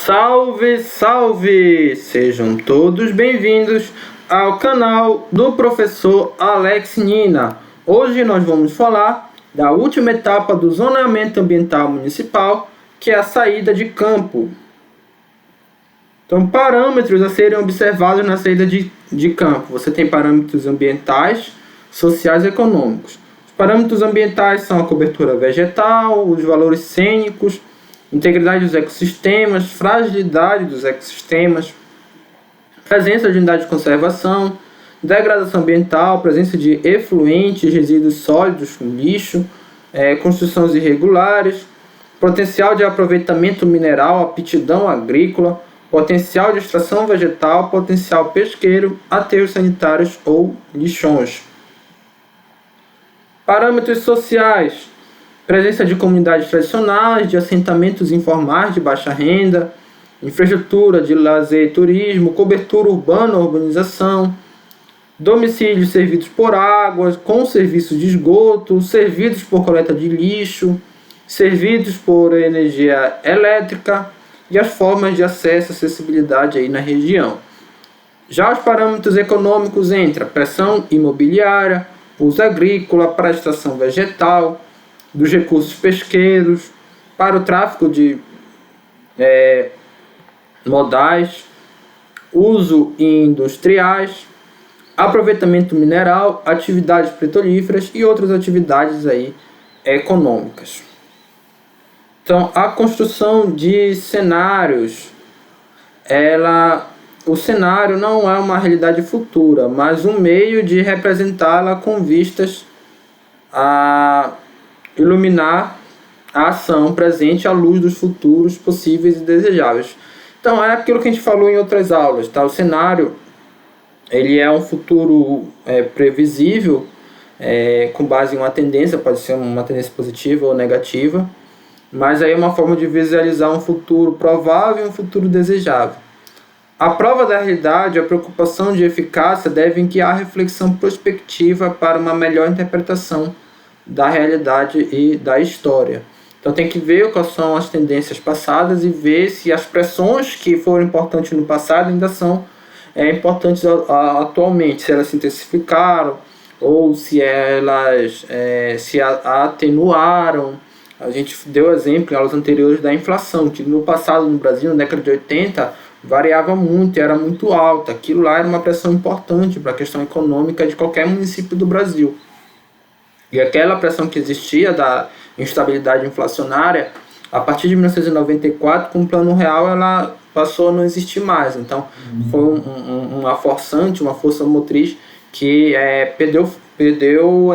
Salve, salve! Sejam todos bem-vindos ao canal do professor Alex Nina. Hoje nós vamos falar da última etapa do zoneamento ambiental municipal, que é a saída de campo. Então, parâmetros a serem observados na saída de campo. Você tem parâmetros ambientais, sociais e econômicos. Os parâmetros ambientais são a cobertura vegetal, os valores cênicos, integridade dos ecossistemas, fragilidade dos ecossistemas, presença de unidade de conservação, degradação ambiental, presença de efluentes, resíduos sólidos, lixo, construções irregulares, potencial de aproveitamento mineral, aptidão agrícola, potencial de extração vegetal, potencial pesqueiro, aterros sanitários ou lixões. Parâmetros sociais: presença de comunidades tradicionais, de assentamentos informais de baixa renda, infraestrutura de lazer e turismo, cobertura urbana ou urbanização, domicílios servidos por água, com serviços de esgoto, servidos por coleta de lixo, servidos por energia elétrica e as formas de acesso e acessibilidade aí na região. Já os parâmetros econômicos entram pressão imobiliária, uso agrícola, para a extração vegetal, dos recursos pesqueiros, para o tráfico de modais, uso industriais, aproveitamento mineral, atividades petrolíferas e outras atividades aí econômicas. Então, a construção de cenários, o cenário não é uma realidade futura, mas um meio de representá-la com vistas a iluminar a ação presente à luz dos futuros possíveis e desejáveis. Então, é aquilo que a gente falou em outras aulas, tá? O cenário, ele é um futuro previsível, com base em uma tendência, pode ser uma tendência positiva ou negativa, mas aí é uma forma de visualizar um futuro provável e um futuro desejável. A prova da realidade, a preocupação de eficácia devem guiar a reflexão prospectiva para uma melhor interpretação da realidade e da história. Então tem que ver quais são as tendências passadas e ver se as pressões que foram importantes no passado ainda são importantes atualmente, se elas se intensificaram ou se elas se atenuaram. A gente deu exemplo em aulas anteriores da inflação, que no passado no Brasil, na década de 80, variava muito, era muito alta. Aquilo lá era uma pressão importante para a questão econômica de qualquer município do Brasil. E aquela pressão que existia da instabilidade inflacionária, a partir de 1994, com o Plano Real, ela passou a não existir mais. Então, foi uma forçante, uma força motriz que perdeu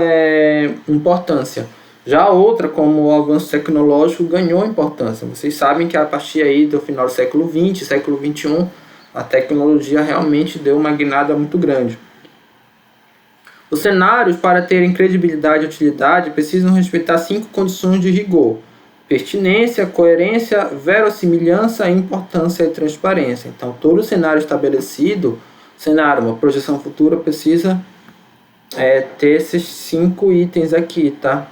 importância. Já a outra, como o avanço tecnológico, ganhou importância. Vocês sabem que a partir aí do final do século XX, século XXI, a tecnologia realmente deu uma guinada muito grande. Os cenários, para terem credibilidade e utilidade, precisam respeitar 5 condições de rigor: pertinência, coerência, verossimilhança, importância e transparência. Então, todo cenário estabelecido, uma projeção futura, precisa ter esses 5 itens aqui, tá?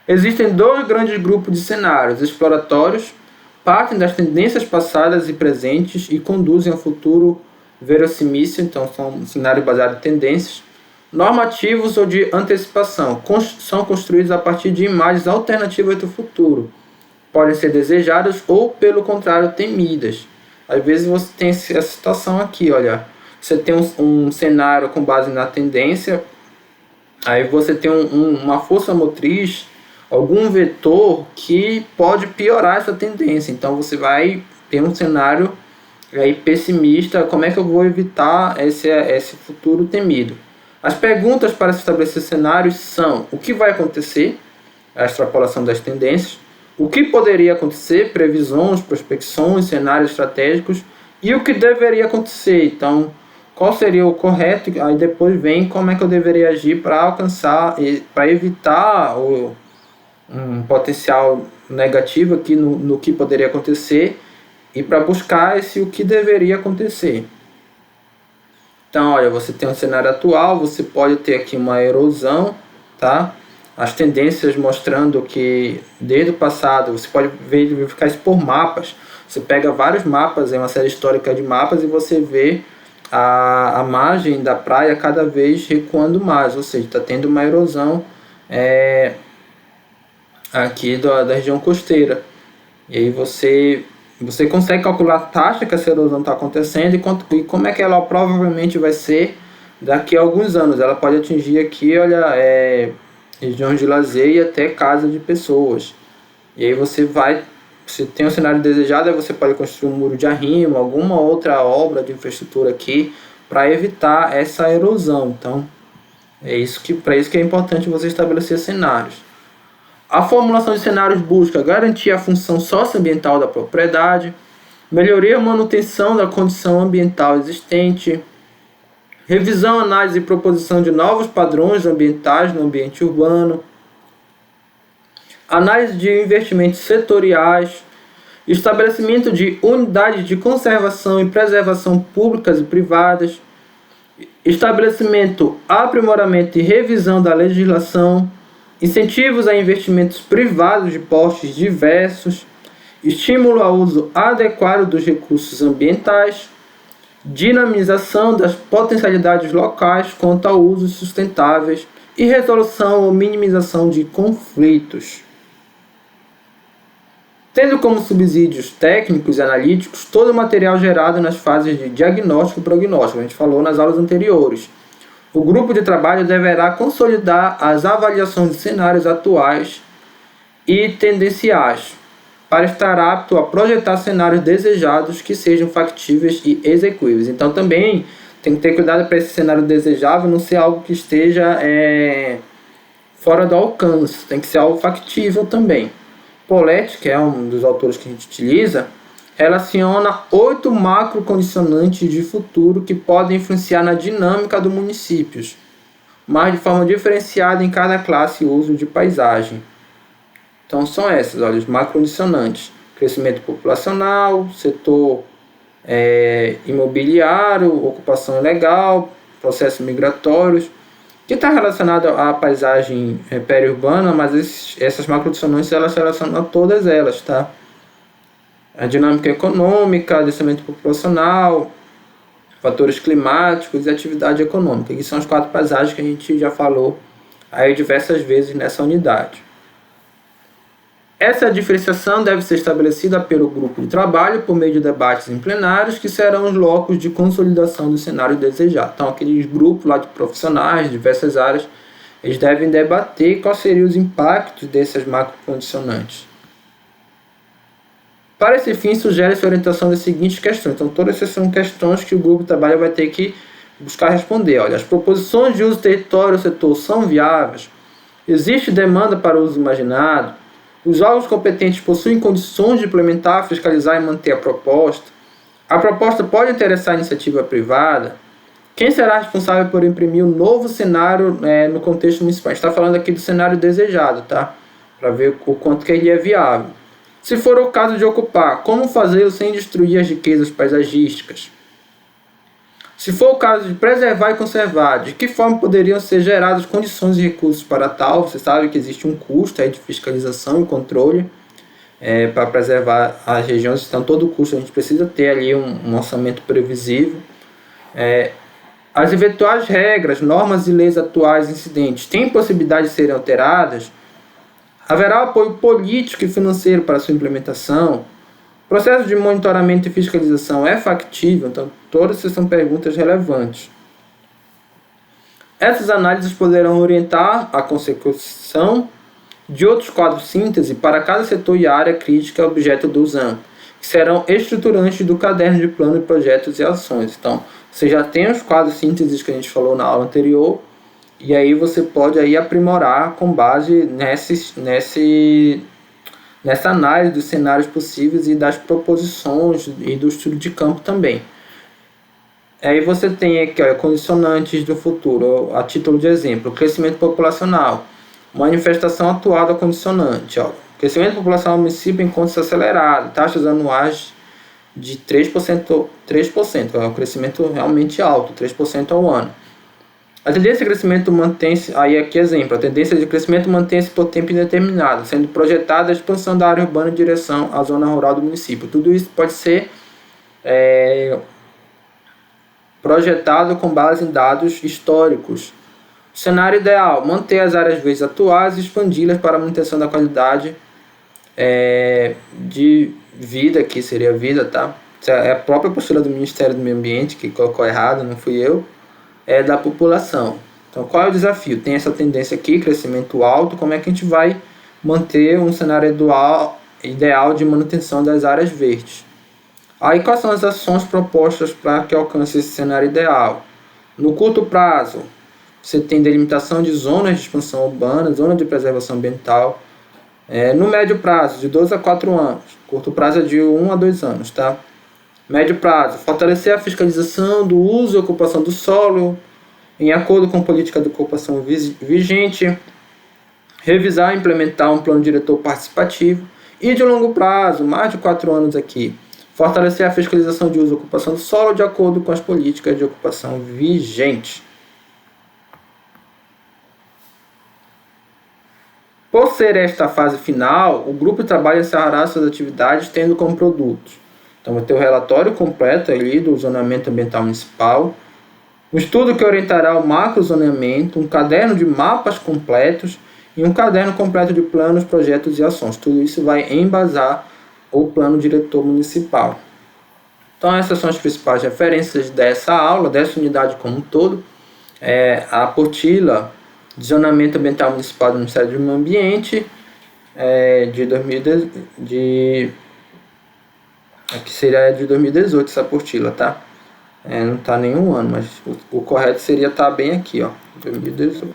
Existem 2 grandes grupos de cenários: exploratórios, partem das tendências passadas e presentes e conduzem ao futuro verossímil, então são cenários baseados em tendências. Normativos ou de antecipação, são construídos a partir de imagens alternativas do futuro. Podem ser desejadas ou, pelo contrário, temidas. Às vezes você tem essa situação aqui, olha. Você tem um cenário com base na tendência, aí você tem uma força motriz, algum vetor que pode piorar essa tendência. Então você vai ter um cenário aí pessimista. Como é que eu vou evitar esse futuro temido? As perguntas para se estabelecer cenários são: o que vai acontecer? A extrapolação das tendências. O que poderia acontecer? Previsões, prospecções, cenários estratégicos. E o que deveria acontecer? Então, qual seria o correto? Aí depois vem como é que eu deveria agir para alcançar, para evitar um potencial negativo aqui no que poderia acontecer e para buscar o que deveria acontecer. Então, olha, você tem um cenário atual, você pode ter aqui uma erosão, tá? as tendências mostrando que desde o passado você pode verificar isso por mapas. Você pega vários mapas, uma série histórica de mapas, e você vê a margem da praia cada vez recuando mais, ou seja, está tendo uma erosão aqui da região costeira. E aí você consegue calcular a taxa que essa erosão está acontecendo e como é que ela provavelmente vai ser daqui a alguns anos. Ela pode atingir aqui, regiões de lazer e até casa de pessoas. E aí se tem um cenário desejado, aí você pode construir um muro de arrimo, alguma outra obra de infraestrutura aqui para evitar essa erosão. Então, para isso que é importante você estabelecer cenários. A formulação de cenários busca garantir a função socioambiental da propriedade, melhoria a manutenção da condição ambiental existente, revisão, análise e proposição de novos padrões ambientais no ambiente urbano, análise de investimentos setoriais, estabelecimento de unidades de conservação e preservação públicas e privadas, estabelecimento, aprimoramento e revisão da legislação, incentivos a investimentos privados de portes diversos, estímulo ao uso adequado dos recursos ambientais, dinamização das potencialidades locais quanto a usos sustentáveis e resolução ou minimização de conflitos. Tendo como subsídios técnicos e analíticos todo o material gerado nas fases de diagnóstico e prognóstico, a gente falou nas aulas anteriores. O grupo de trabalho deverá consolidar as avaliações de cenários atuais e tendenciais, para estar apto a projetar cenários desejados que sejam factíveis e execuíveis. Então também tem que ter cuidado para esse cenário desejável não ser algo que esteja fora do alcance, tem que ser algo factível também. Pauletti, que é um dos autores que a gente utiliza, relaciona 8 macrocondicionantes de futuro que podem influenciar na dinâmica dos municípios, mas de forma diferenciada em cada classe e uso de paisagem. Então são essas, olha, os macrocondicionantes: crescimento populacional, setor imobiliário, ocupação ilegal, processos migratórios, que está relacionado à paisagem periurbana, mas essas macrocondicionantes elas se relacionam a todas elas, tá? A dinâmica econômica, adensamento populacional, fatores climáticos e atividade econômica, que são as 4 paisagens que a gente já falou aí diversas vezes nessa unidade. Essa diferenciação deve ser estabelecida pelo grupo de trabalho por meio de debates em plenários, que serão os locos de consolidação do cenário desejado. Então, aqueles grupos lá de profissionais de diversas áreas, eles devem debater quais seriam os impactos dessas macrocondicionantes. Para esse fim, sugere-se a orientação das seguintes questões. Então, todas essas são questões que o grupo de trabalho vai ter que buscar responder. Olha, as proposições de uso do território ou setor são viáveis? Existe demanda para o uso imaginado? Os órgãos competentes possuem condições de implementar, fiscalizar e manter a proposta? A proposta pode interessar a iniciativa privada? Quem será responsável por imprimir um novo cenário no contexto municipal? A gente está falando aqui do cenário desejado, tá? Para ver o quanto que ele é viável. Se for o caso de ocupar, como fazê-lo sem destruir as riquezas paisagísticas? Se for o caso de preservar e conservar, de que forma poderiam ser geradas condições e recursos para tal? Você sabe que existe um custo aí de fiscalização e controle para preservar as regiões. Então, todo custo a gente precisa ter ali um orçamento previsível. As eventuais regras, normas e leis atuais incidentes têm possibilidade de serem alteradas? Haverá apoio político e financeiro para sua implementação? O processo de monitoramento e fiscalização é factível? Então, todas essas são perguntas relevantes. Essas análises poderão orientar a consecução de outros quadros síntese para cada setor e área crítica objeto do exame, que serão estruturantes do caderno de plano de projetos e ações. Então, você já tem os quadros síntese que a gente falou na aula anterior, e aí você pode aí aprimorar com base nessa análise dos cenários possíveis e das proposições e do estudo de campo também. Aí você tem aqui, condicionantes do futuro, a título de exemplo: crescimento populacional, manifestação atual da condicionante. Crescimento populacional do município encontra-se acelerado, taxas anuais de 3%, é um crescimento realmente alto, 3% ao ano. A tendência de crescimento mantém-se, aí aqui exemplo, a tendência de crescimento mantém-se por tempo indeterminado, sendo projetada a expansão da área urbana em direção à zona rural do município. Tudo isso pode ser projetado com base em dados históricos. O cenário ideal: manter as áreas verdes atuais e expandi-las para a manutenção da qualidade de vida, que seria vida, tá? É a própria postura do Ministério do Meio Ambiente que colocou errado, não fui eu, da população. Então, qual é o desafio? Tem essa tendência aqui, crescimento alto, como é que a gente vai manter um cenário ideal de manutenção das áreas verdes? Aí, quais são as ações propostas para que alcance esse cenário ideal? No curto prazo, você tem delimitação de zonas de expansão urbana, zona de preservação ambiental. No médio prazo, de 2 a 4 anos. Curto prazo é de 1 a 2 anos, tá? Médio prazo, fortalecer a fiscalização do uso e ocupação do solo, em acordo com a política de ocupação vigente. Revisar e implementar um plano diretor participativo. E de longo prazo, mais de 4 anos aqui. Fortalecer a fiscalização de uso e ocupação do solo de acordo com as políticas de ocupação vigentes. Por ser esta a fase final, o grupo de trabalho encerrará suas atividades tendo como produtos. Então, vai ter o relatório completo ali do zoneamento ambiental municipal, um estudo que orientará o macrozoneamento, um caderno de mapas completos e um caderno completo de planos, projetos e ações. Tudo isso vai embasar o plano diretor municipal. Então, essas são as principais referências dessa aula, dessa unidade como um todo. A apostila de zoneamento ambiental municipal do Ministério do Meio Ambiente aqui seria de 2018 essa apostila, tá? Não tá nenhum ano, mas o correto seria estar bem aqui, ó, 2018.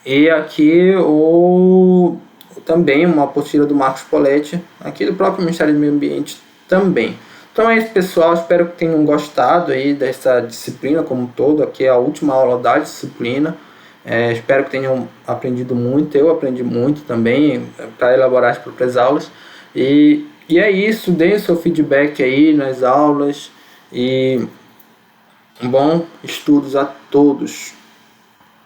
E aqui também uma apostila do Marcos Poletti, aqui do próprio Ministério do Meio Ambiente também. Então é isso, pessoal, espero que tenham gostado aí dessa disciplina como um todo. Aqui é a última aula da disciplina. Espero que tenham aprendido muito, eu aprendi muito também para elaborar as próprias aulas. E é isso, deem o seu feedback aí nas aulas e bom estudos a todos.